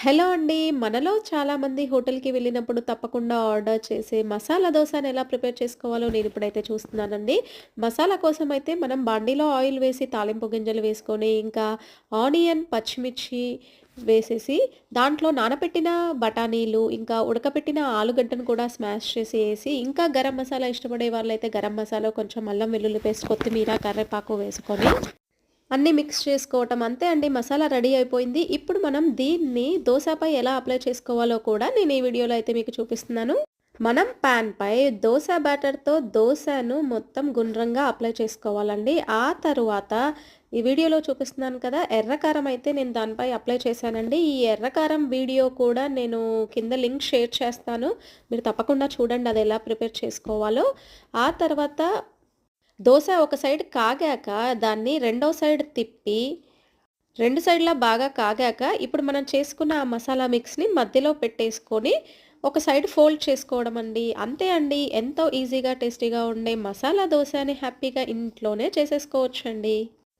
Hello అండి. మనలో చాలామంది హోటల్‌కి వెళ్ళినప్పుడు తప్పకుండా ఆర్డర్ చేసే మసాలా దోసని ఎలా ప్రిపేర్ చేసుకోవాలో నేనిప్పుడైతే చూస్తున్నానండి. మసాలా కోసమైతే మనం బాండీలో ఆయిల్ వేసి తాలింపు గింజలు వేసుకొని, ఇంకా ఆనియన్, పచ్చిమిర్చి వేసేసి, దాంట్లో నానబెట్టిన బఠానీలు, ఇంకా ఉడకబెట్టిన ఆలుగడ్డను కూడా స్మాష్ చేసి ఏసి, ఇంకా గరం మసాలా ఇష్టపడే వాళ్ళైతే గరం మసాలా, కొంచెం అల్లం వెల్లుల్లి పేస్ట్, కొత్తిమీర, కరివేపాకు వేసుకొని అన్నీ మిక్స్ చేసుకోవటం. అంతే అండి, మసాలా రెడీ అయిపోయింది. ఇప్పుడు మనం దీన్ని దోసపై ఎలా అప్లై చేసుకోవాలో కూడా నేను ఈ వీడియోలో అయితే మీకు చూపిస్తున్నాను. మనం పాన్‌పై దోస బ్యాటర్‌తో దోసను మొత్తం గుండ్రంగా అప్లై చేసుకోవాలండి. ఆ తరువాత ఈ వీడియోలో చూపిస్తున్నాను కదా! ఎర్ర కారం అయితే నేను దానిపై అప్లై చేశానండి. ఈ ఎర్ర కారం వీడియో కూడా నేను కింద లింక్ షేర్ చేస్తాను. మీరు తప్పకుండా చూడండి అది ఎలా ప్రిపేర్ చేసుకోవాలో. ఆ తర్వాత దోస ఒక సైడ్ కాగాక దాన్ని రెండో సైడ్ తిప్పి, 2 సైడ్‌లా బాగా కాగాక ఇప్పుడు మనం చేసుకున్న ఆ మసాలా మిక్స్‌ని మధ్యలో పెట్టేసుకొని, ఒక సైడ్ ఫోల్డ్ చేసుకోవడం అండి. అంతే అండి. ఎంతో ఈజీగా, టేస్టీగా ఉండే మసాలా దోసని హ్యాపీగా ఇంట్లోనే చేసేసుకోవచ్చండి.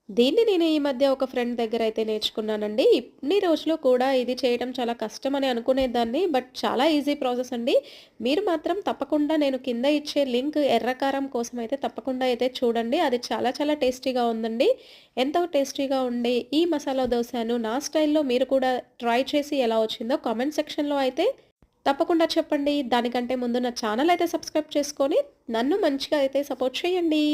దీన్ని నేను ఈ మధ్య ఒక ఫ్రెండ్ దగ్గరైతే నేర్చుకున్నానండి. ఇన్ని రోజులు కూడా ఇది చేయడం చాలా కష్టమని అనుకునేదాన్ని. బట్ చాలా ఈజీ ప్రాసెస్ అండి. మీరు మాత్రం తప్పకుండా నేను కింద ఇచ్చే లింక్ ఎర్ర కారం కోసమైతే తప్పకుండా అయితే చూడండి. అది చాలా చాలా టేస్టీగా ఉందండి. ఎంతో టేస్టీగా ఉండే ఈ మసాలా దోసను నా స్టైల్‌లో మీరు కూడా ట్రై చేసి ఎలా వచ్చిందో కామెంట్ సెక్షన్‌లో అయితే తప్పకుండా చెప్పండి. దానికంటే ముందు నా ఛానల్ అయితే సబ్స్క్రైబ్ చేసుకొని నన్ను మంచిగా అయితే సపోర్ట్ చేయండి.